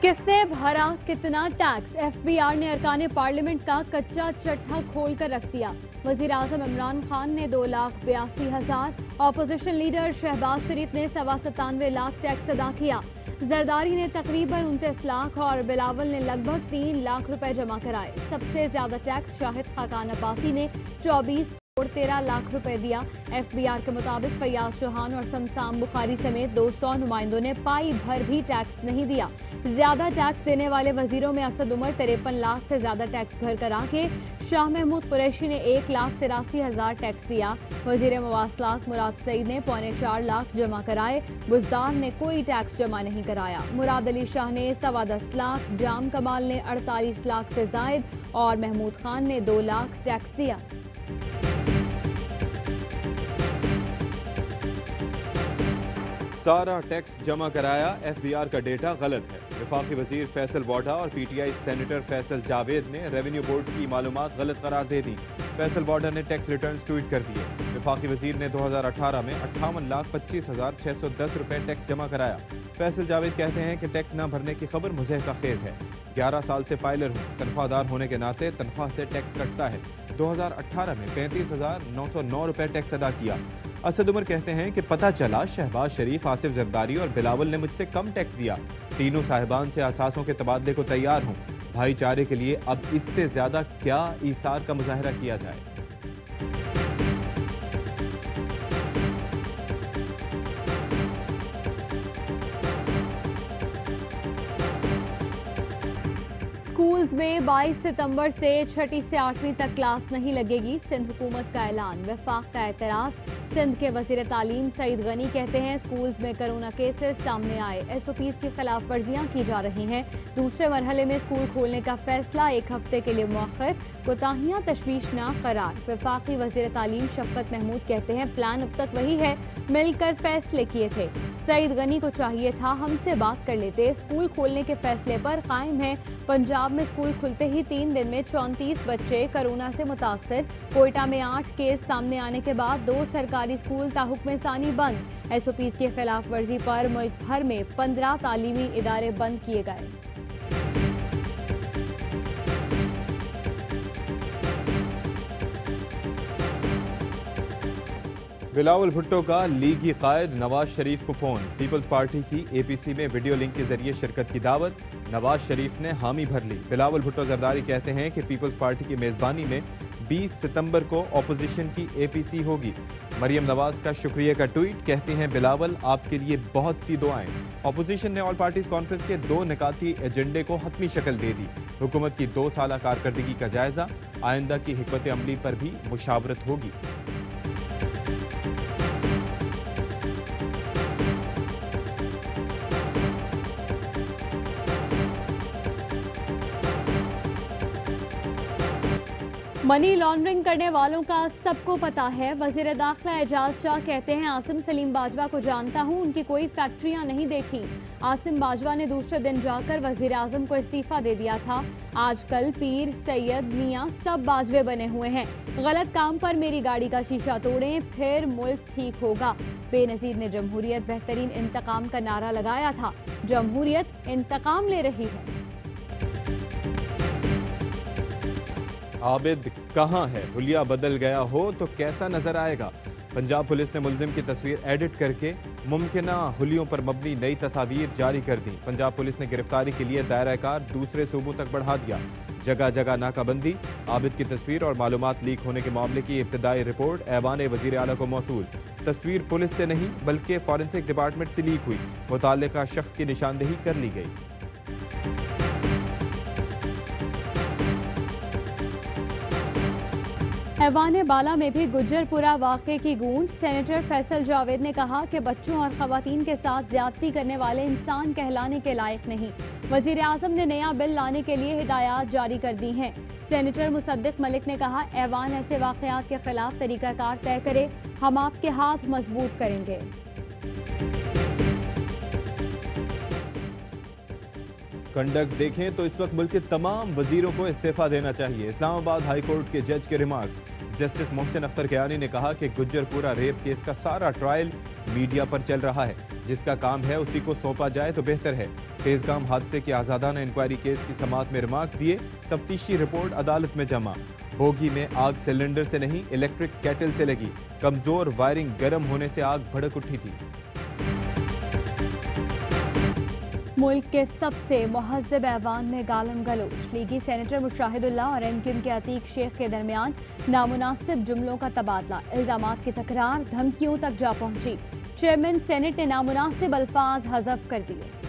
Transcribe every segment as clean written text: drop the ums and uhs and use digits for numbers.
किसने भरा कितना टैक्स? एफबीआर ने अरकान पार्लियामेंट का कच्चा चट्टा खोल कर रख दिया। वजीर आजम इमरान खान ने 2,82,000, ऑपोजिशन लीडर शहबाज शरीफ ने 97 टैक्स अदा किया। जरदारी ने तकरीबन 29 लाख और बिलावल ने लगभग 3 लाख रुपए जमा कराए। सबसे ज्यादा टैक्स शाहिद खाकान अब्बासी ने 24 करोड़ 13 लाख रुपए दिया। एफबीआर के मुताबिक फैयाज चौहान और शमशाम बुखारी समेत 200 नुमाइंदों ने पाई भर भी टैक्स नहीं दिया। ज्यादा टैक्स देने वाले वजीरों में असद उमर 53 लाख से ज्यादा टैक्स भर कर आके, शाह महमूद कुरैशी ने 1,83,000 टैक्स दिया। वजीर मवासलात मुराद सईद ने 4.25 लाख जमा कराए। बुजदार ने कोई टैक्स जमा नहीं कराया। मुराद अली शाह ने 10.25 लाख, जाम कमाल ने 48 लाख से जायद और महमूद खान ने 2 लाख टैक्स दिया। सारा टैक्स जमा कराया, एफबीआर का डेटा गलत है। वफाकी वजीर फैसल वाडा और पीटीआई सेनेटर फैसल जावेद ने रेवेन्यू बोर्ड की मालूमात गलत करार दे दी। फैसल वाडा ने टैक्स रिटर्न्स ट्वीट कर दिए। वफाकी वजीर ने 2018 में 58,25,610 रुपए टैक्स जमा कराया। फैसल जावेद कहते हैं कि टैक्स न भरने की खबर मुझे का खेज है। 11 साल से फाइलर हूँ, तनख्वाहदार होने के नाते तनख्वाह से टैक्स कटता है। 2018 में 35,909 रुपए टैक्स अदा किया। असद उमर कहते हैं कि पता चला शहबाज शरीफ, आसिफ जरदारी और बिलावल ने मुझसे कम टैक्स दिया। तीनों साहिबान से असासों के तबादले को तैयार हूँ। भाईचारे के लिए अब इससे ज्यादा क्या ईसार का मुजाहरा किया जाए। स्कूल्स में 22 सितंबर से 6ठी से 8वीं तक क्लास नहीं लगेगी, सिंध हुकूमत का ऐलान। वफाक का एतराज। सिंध के वजीर तालीम सईद गनी कहते हैं स्कूल्स में कोरोना केसेस सामने आए, एसओपीज की खिलाफ वर्जियां की जा रही हैं। दूसरे मरहले में स्कूल खोलने का फैसला 1 हफ्ते के लिए मुअख्खर, कोताहियां तशवीशनाक करार। वफाकी वजीर तालीम शफकत महमूद कहते हैं प्लान अब तक वही है, मिलकर फैसले किए थे। सईद गनी को चाहिए था हमसे बात कर लेते। स्कूल खोलने के फैसले पर कायम है। पंजाब में स्कूल खुलते ही 3 दिन में 34 बच्चे कोरोना से मुतासर। कोयटा में 8 केस सामने आने के बाद 2 सरकारी स्कूल ताहुक्म सानी बंद। एसओपीज की खिलाफ वर्जी पर मुल्क भर में 15 तालीमी इदारे बंद किए गए। बिलावल भुट्टो का लीगी कायद नवाज शरीफ को फोन। पीपल्स पार्टी की एपीसी में वीडियो लिंक के जरिए शिरकत की दावत। नवाज शरीफ ने हामी भर ली। बिलावल भुट्टो जरदारी कहते हैं कि पीपल्स पार्टी की मेजबानी में 20 सितंबर को ऑपोजिशन की एपीसी होगी। मरियम नवाज का शुक्रिया का ट्वीट। कहती हैं बिलावल आपके लिए बहुत सी दुआएं। ऑपोजिशन ने ऑल पार्टीज कॉन्फ्रेंस के 2 निकाती एजेंडे को हतमी शक्ल दे दी। हुकूमत की 2 साल कारकर्दगी का जायजा, आइंदा की हिकमत अमली पर भी मुशावरत होगी। मनी लॉन्ड्रिंग करने वालों का सबको पता है। वजीर दाखिला एजाज शाह कहते हैं आसिम सलीम बाजवा को जानता हूं, उनकी कोई फैक्ट्रियां नहीं देखी। आसिम बाजवा ने दूसरे दिन जाकर वजीर आजम को इस्तीफा दे दिया था। आजकल पीर सैयद मियां सब बाजवे बने हुए हैं। गलत काम पर मेरी गाड़ी का शीशा तोड़ें, फिर मुल्क ठीक होगा। बेनजीर ने जमहूरियत बेहतरीन इंतकाम का नारा लगाया था। जमहूरियत इंतकाम ले रही है। आबिद कहाँ है? हुलिया बदल गया हो तो कैसा नजर आएगा? पंजाब पुलिस ने मुलजिम की तस्वीर एडिट करके मुमकिना हुलियों पर मबनी नई तस्वीर जारी कर दी। पंजाब पुलिस ने गिरफ्तारी के लिए दायरा कार दूसरे सूबों तक बढ़ा दिया। जगह जगह नाकाबंदी। आबिद की तस्वीर और मालूमात लीक होने के मामले की इब्तदाई रिपोर्ट ऐवान वजीर आला को मौसूल। तस्वीर पुलिस से नहीं बल्कि फॉरेंसिक डिपार्टमेंट से लीक हुई। मुताल्लिका शख्स की निशानदेही कर ली गई। ऐवान बाला में भी गुज्जरपुरा वाक़े की गूंज। सेनेटर फैसल जावेद ने कहा कि बच्चों और ख़वातीन के साथ ज्यादती करने वाले इंसान कहलाने के लायक नहीं। वज़ीर आज़म ने नया बिल लाने के लिए हिदायत जारी कर दी हैं। सेनेटर मुसद्दिक मलिक ने कहा ऐवान ऐसे वाक़यात के खिलाफ तरीक़ाकार तय करे, हम आपके हाथ मजबूत करेंगे। कंडक्ट देखें तो इस वक्त मुल्क के तमाम वजीरों को इस्तीफा देना चाहिए। इस्लामाबाद हाई कोर्ट के जज के रिमार्क्स। जस्टिस मोहसिन अख्तर कयानी ने कहा कि गुज्जरपुरा रेप केस का सारा ट्रायल मीडिया पर चल रहा है। जिसका काम है उसी को सौंपा जाए तो बेहतर है। तेजगाम हादसे की आज़ादाना इंक्वायरी केस की समाअत में रिमार्क्स दिए। तफ्तीशी रिपोर्ट अदालत में जमा। बोगी में आग सिलेंडर से नहीं इलेक्ट्रिक केटल से लगी। कमजोर वायरिंग गर्म होने से आग भड़क उठी थी। मुल्क के सबसे मुहज़्ज़ब ऐवान में गालम गलोच। लीगी सेनेटर मुशाहिदुल्लाह और एमक्यूएम के अतीक शेख के दरमियान नामुनासिब जुमलों का तबादला। इल्जामात की तकरार धमकियों तक जा पहुंची। चेयरमैन सेनेट ने नामुनासिब अल्फाज हज़फ कर दिए।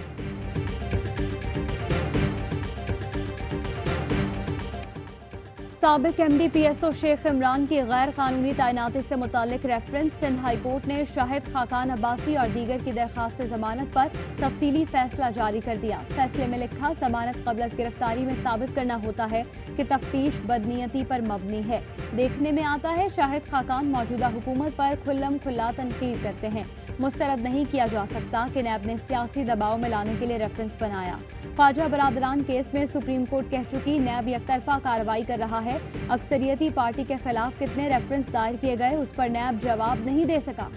साबिक MD-PSO शेख इमरान की गैर कानूनी तैनाती से मुतालिक रेफरेंस सिंध हाई कोर्ट ने शाहिद खाकान अब्बासी और दीगर की दरखास्त जमानत पर तफसीली फैसला जारी कर दिया। फैसले में लिखा, जमानत क़ब्ल गिरफ्तारी में साबित करना होता है कि तफ्तीश बदनीयती पर मबनी है। देखने में आता है शाहिद खाकान मौजूदा हुकूमत पर खुल्लम खुल्ला तनकीद करते हैं। मुस्तरद नहीं किया जा सकता कि नैब ने सियासी दबाव में लाने के लिए रेफरेंस बनाया। ख्वाजा बरादरान केस में सुप्रीम कोर्ट कह चुकी नैब एकतरफा कार्रवाई कर रहा है। अक्सरियती पार्टी के खिलाफ कितने रेफरेंस दायर किए गए उस पर नैब जवाब नहीं दे सका।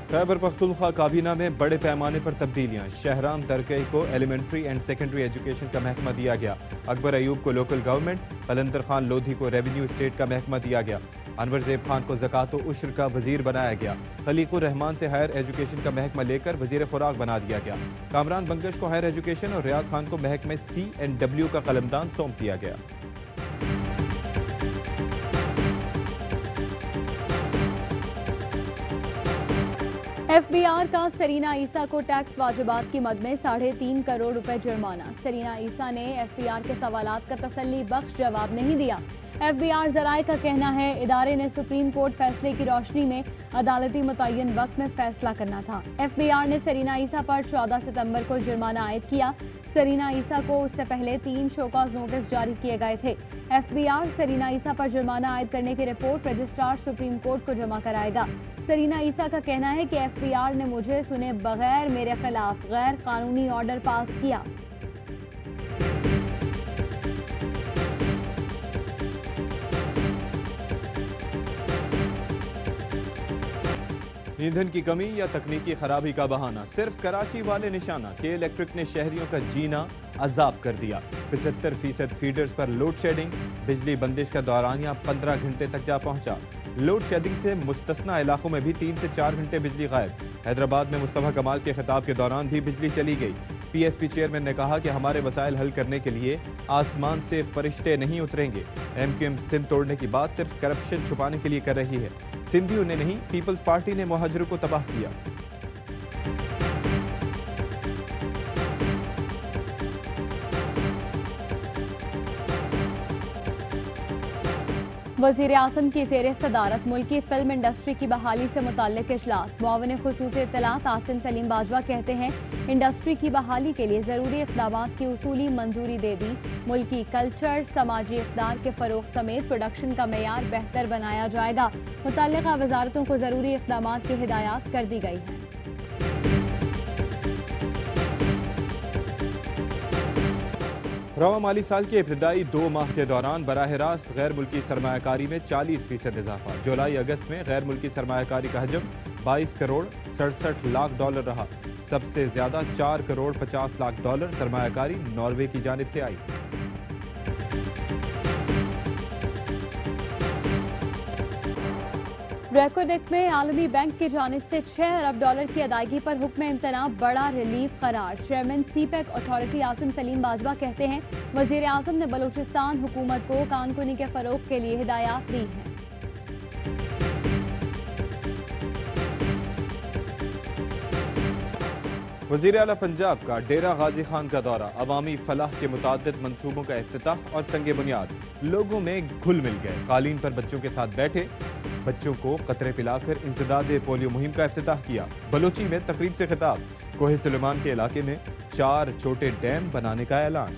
खैबर पख्तूनख्वा काबीना में बड़े पैमाने पर तब्दीलियां। शहराम दरकई को एलिमेंट्री एंड सेकेंडरी एजुकेशन का महकमा दिया गया। अकबर अयूब को लोकल गवर्नमेंट, कलंदर खान लोधी को रेवेन्यू स्टेट का महकमा दिया गया। अनवर ज़ेब खान को ज़कात व उश्र का वजीर बनाया गया। खलीकुर रहमान से हायर एजुकेशन का महकमा लेकर वजीर खुराक बना दिया गया। कामरान बंगश को हायर एजुकेशन और रियाज खान को महकमे C&W का कलमदान सौंप दिया गया। FBR का सरीना ईसा को टैक्स वाजिबात की मद में 3.5 करोड़ रुपए जुर्माना। सरीना ईसा ने FBR के सवालात का तसल्ली बख्श जवाब नहीं दिया। FBR ज़राए का कहना है इदारे ने सुप्रीम कोर्ट फैसले की रोशनी में अदालती मुतय्यन वक्त में फैसला करना था। FBR ने सरीना ईसा पर 14 सितंबर को जुर्माना आयद किया। सरीना ईसा को उससे पहले 3 शोकॉज नोटिस जारी किए गए थे। FBR सरीना ईसा पर जुर्माना आयद करने की रिपोर्ट रजिस्ट्रार सुप्रीम कोर्ट को जमा कराएगा। सरीना ईसा का कहना है कि FBR ने मुझे सुने बगैर मेरे खिलाफ गैर कानूनी ऑर्डर पास किया। ईंधन की कमी या तकनीकी खराबी का बहाना, सिर्फ कराची वाले निशाना। के इलेक्ट्रिक ने शहरियों का जीना अजाब कर दिया। 75% फीडर्स पर लोड शेडिंग। बिजली बंदिश का दौरानिया 15 घंटे तक जा पहुंचा। लोड शेडिंग से मुस्तस्ना इलाकों में भी 3 से 4 घंटे बिजली गायब। हैदराबाद में मुस्तफा कमाल के खिताब के दौरान भी बिजली चली गई। PSP चेयरमैन ने कहा कि हमारे वसाइल हल करने के लिए आसमान से फरिश्ते नहीं उतरेंगे। MQM सिंध तोड़ने की बात सिर्फ करप्शन छुपाने के लिए कर रही है। सिंधियों ने नहीं, पीपल्स पार्टी ने मुहाजिरों को तबाह किया। वज़ीर आज़म की ज़ेर सदारत मुल्की फिल्म इंडस्ट्री की बहाली से मुताल्लिक इजलास। मुआविन खुसूसी इत्तलात आसिम सलीम बाजवा कहते हैं इंडस्ट्री की बहाली के लिए ज़रूरी इक़दामात की उसूली मंजूरी दे दी। मुल्की कल्चर, समाजी इक़दार के फ़रोग़ समेत प्रोडक्शन का मेयार बेहतर बनाया जाएगा। मुतल्लिक़ा वज़ारतों को ज़रूरी इक़दामात की हिदायत कर दी गई है। रवा माली साल के इब्तिदाई 2 माह के दौरान बराह रास्त गैर मुल्की सरमायाकारी में 40% इजाफा। जुलाई अगस्त में गैर मुल्की सरमायाकारी का हजम 22 करोड़ 67 लाख डॉलर रहा। सबसे ज्यादा 4 करोड़ 50 लाख डॉलर सरमायाकारी नॉर्वे की जानिब से आई। रेकोडेक में आलमी बैंक की जानिब से 6 अरब डॉलर की अदायगी पर हुक्म इम्तना बड़ा रिलीफ करार। Chairman CPEC authority Asim Salim Bajwa कहते हैं वज़ीर आज़म ने बलूचिस्तान हुकूमत को कानकुनी के फरोग के लिए हिदायत दी है। वज़ीर आला पंजाब का डेरा गाजी खान का दौरा, अवामी फलाह के मुताद्दिद मंसूबों का इफ्तिताह और संगे बुनियाद। लोगों में घुल मिल गए। कालीन पर बच्चों के साथ बैठे, बच्चों को कतरे पिलाकर इंसदाद पोलियो मुहिम का इफ्तिताह किया। बलोची में तकरीब से खिताब। कोहे सुलेमान के इलाके में 4 छोटे डैम बनाने का ऐलान।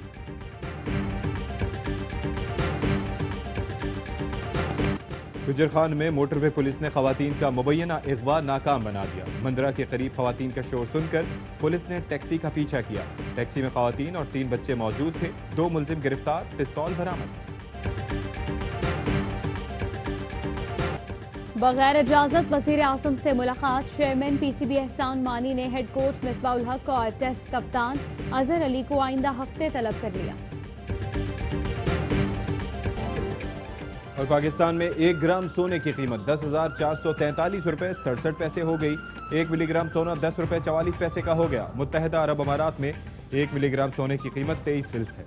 गुजर खान में मोटरवे पुलिस ने खवातीन का मुबैना अगवा नाकाम बना दिया। मंदरा के करीब खवातीन का शोर सुनकर पुलिस ने टैक्सी का पीछा किया। टैक्सी में खवातीन और 3 बच्चे मौजूद थे। 2 मुलजिम गिरफ्तार, पिस्तौल बरामद। बगैर इजाजत वजीर आजम से मुलाकात। चेयरमैन पीसीबी एहसान मानी ने हेड कोच मिसबाउल हक और टेस्ट कप्तान अजहर अली को आइंदा हफ्ते तलब कर लिया। और पाकिस्तान में 1 ग्राम सोने की कीमत 10,443 रुपए 67 पैसे हो गई। 1 मिलीग्राम सोना 10 रुपए 44 पैसे का हो गया। मुत्तहिदा अरब अमारात में 1 मिलीग्राम सोने की कीमत 23 फिल्स है।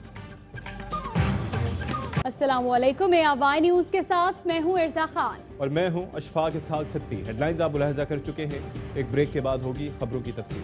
अस्सलाम वालेकुम, वाई न्यूज के साथ मैं हूं इर्जा खान और मैं हूं अशफाक इसहाक सत्ती। हेडलाइंस आप मुलाहिजा कर चुके हैं। एक ब्रेक के बाद होगी खबरों की तफसील।